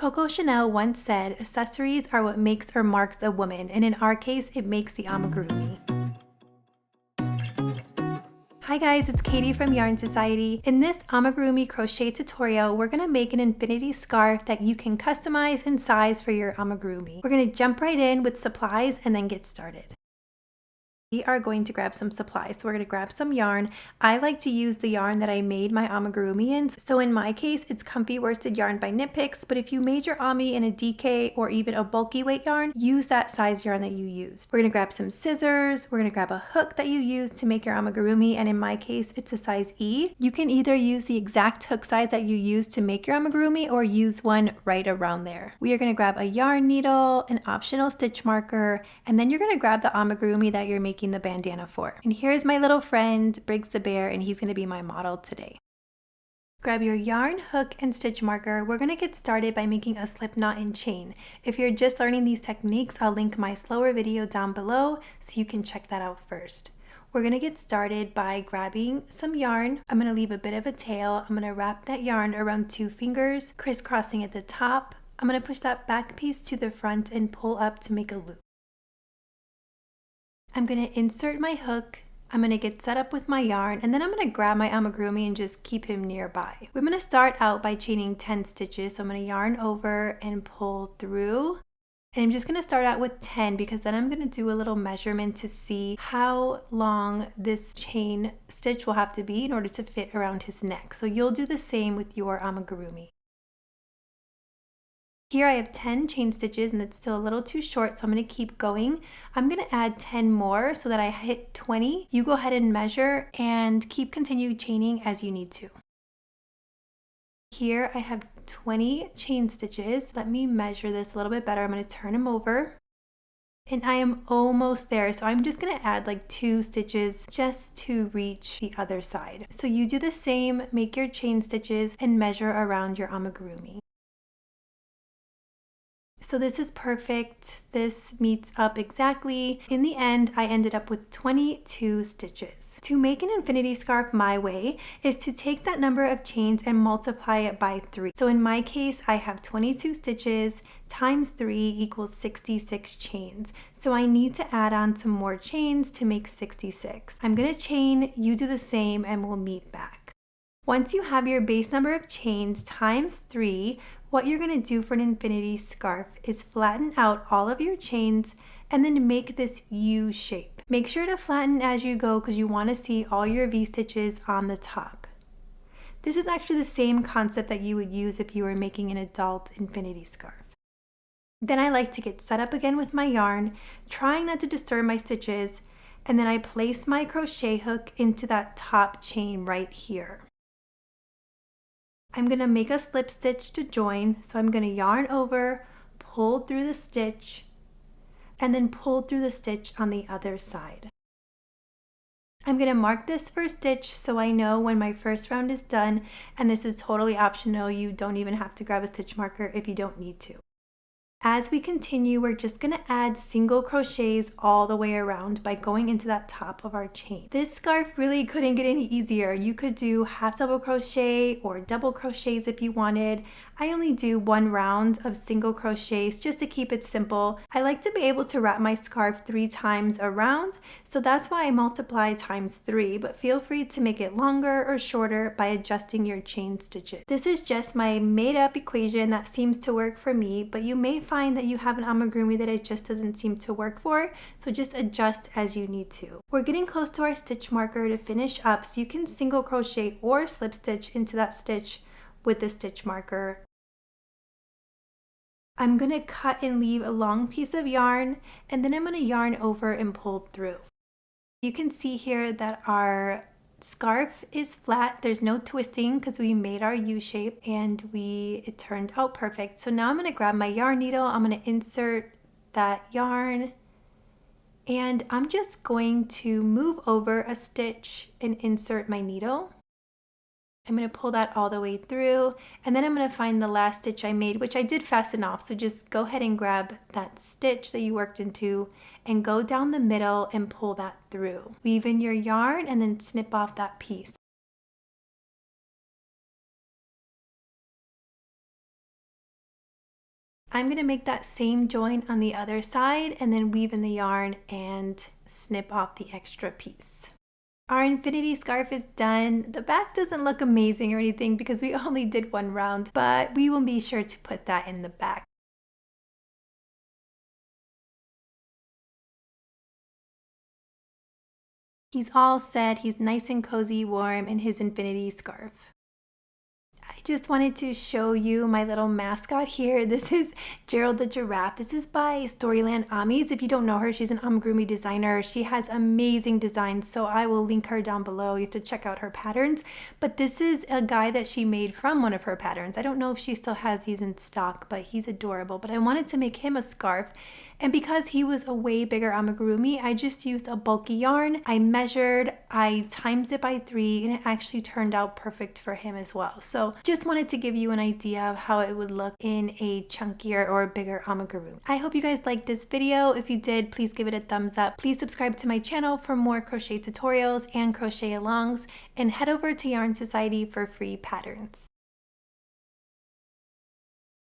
Coco Chanel once said, accessories are what makes or marks a woman, and in our case, it makes the amigurumi. Hi guys, it's Katie from Yarn Society. In this amigurumi crochet tutorial, we're going to make an infinity scarf that you can customize and size for your amigurumi. We're going to jump right in with supplies and then get started. We are going to grab some supplies. So we're going to grab some yarn. I like to use the yarn that I made my amigurumi in. So in my case, it's comfy worsted yarn by Knit Picks, but if you made your ami in a DK or even a bulky weight yarn, use that size yarn that you used. We're going to grab some scissors. We're going to grab a hook that you use to make your amigurumi, and in my case, it's a size E. You can either use the exact hook size that you use to make your amigurumi or use one right around there. We are going to grab a yarn needle, an optional stitch marker, and then you're going to grab the amigurumi that you're making the bandana for. And here's my little friend Briggs the bear, and he's going to be my model today. Grab your yarn, hook, and stitch marker. We're going to get started by making a slip knot and chain. If you're just learning these techniques, I'll link my slower video down below so you can check that out first. We're going to get started by grabbing some yarn. I'm going to leave a bit of a tail. I'm going to wrap that yarn around 2 fingers, crisscrossing at the top. I'm going to push that back piece to the front and pull up to make a loop. I'm going to insert my hook, I'm going to get set up with my yarn, and then I'm going to grab my amigurumi and just keep him nearby. We're going to start out by chaining 10 stitches, so I'm going to yarn over and pull through. And I'm just going to start out with 10 because then I'm going to do a little measurement to see how long this chain stitch will have to be in order to fit around his neck. So you'll do the same with your amigurumi. Here I have 10 chain stitches and it's still a little too short, so I'm going to keep going. I'm going to add 10 more so that I hit 20. You go ahead and measure and continue chaining as you need to. Here I have 20 chain stitches. Let me measure this a little bit better. I'm going to turn them over. And I am almost there, so I'm just going to add like 2 stitches just to reach the other side. So you do the same, make your chain stitches and measure around your amigurumi. So this is perfect. This meets up exactly. In the end, I ended up with 22 stitches. To make an infinity scarf my way is to take that number of chains and multiply it by 3. So in my case, I have 22 stitches times 3 equals 66 chains. So I need to add on some more chains to make 66. I'm going to chain, you do the same, and we'll meet back. Once you have your base number of chains times 3, what you're going to do for an infinity scarf is flatten out all of your chains and then make this U shape. Make sure to flatten as you go because you want to see all your V-stitches on the top. This is actually the same concept that you would use if you were making an adult infinity scarf. Then I like to get set up again with my yarn, trying not to disturb my stitches, and then I place my crochet hook into that top chain right here. I'm going to make a slip stitch to join, so I'm going to yarn over, pull through the stitch, and then pull through the stitch on the other side. I'm going to mark this first stitch so I know when my first round is done, and this is totally optional. You don't even have to grab a stitch marker if you don't need to. As we continue, we're just going to add single crochets all the way around by going into that top of our chain. This scarf really couldn't get any easier. You could do half double crochet or double crochets if you wanted. I only do 1 round of single crochets just to keep it simple. I like to be able to wrap my scarf 3 times around, so that's why I multiply times 3, but feel free to make it longer or shorter by adjusting your chain stitches. This is just my made up equation that seems to work for me, but you may find that you have an amigurumi that it just doesn't seem to work for, so just adjust as you need to. We're getting close to our stitch marker to finish up, so you can single crochet or slip stitch into that stitch with the stitch marker. I'm going to cut and leave a long piece of yarn, and then I'm going to yarn over and pull through. You can see here that our scarf is flat. There's no twisting because we made our U shape and it turned out perfect. So now I'm going to grab my yarn needle. I'm going to insert that yarn, and I'm just going to move over a stitch and insert my needle. I'm going to pull that all the way through, and then I'm going to find the last stitch I made, which I did fasten off. So just go ahead and grab that stitch that you worked into and go down the middle and pull that through. Weave in your yarn and then snip off that piece. I'm going to make that same join on the other side and then weave in the yarn and snip off the extra piece. Our Infiniti scarf is done. The back doesn't look amazing or anything because we only did one round, but we will be sure to put that in the back. He's all set, he's nice and cozy warm in his Infiniti scarf. I just wanted to show you my little mascot here. This is Gerald the Giraffe. This is by Storyland Amis. If you don't know her, she's an amigurumi designer. She has amazing designs, so I will link her down below. You have to check out her patterns. But this is a guy that she made from one of her patterns. I don't know if she still has these in stock, but he's adorable. But I wanted to make him a scarf. And because he was a way bigger amigurumi, I just used a bulky yarn. I measured, I times it by 3, and it actually turned out perfect for him as well. So just wanted to give you an idea of how it would look in a chunkier or bigger amigurumi. I hope you guys liked this video. If you did, please give it a thumbs up. Please subscribe to my channel for more crochet tutorials and crochet alongs, and head over to Yarn Society for free patterns.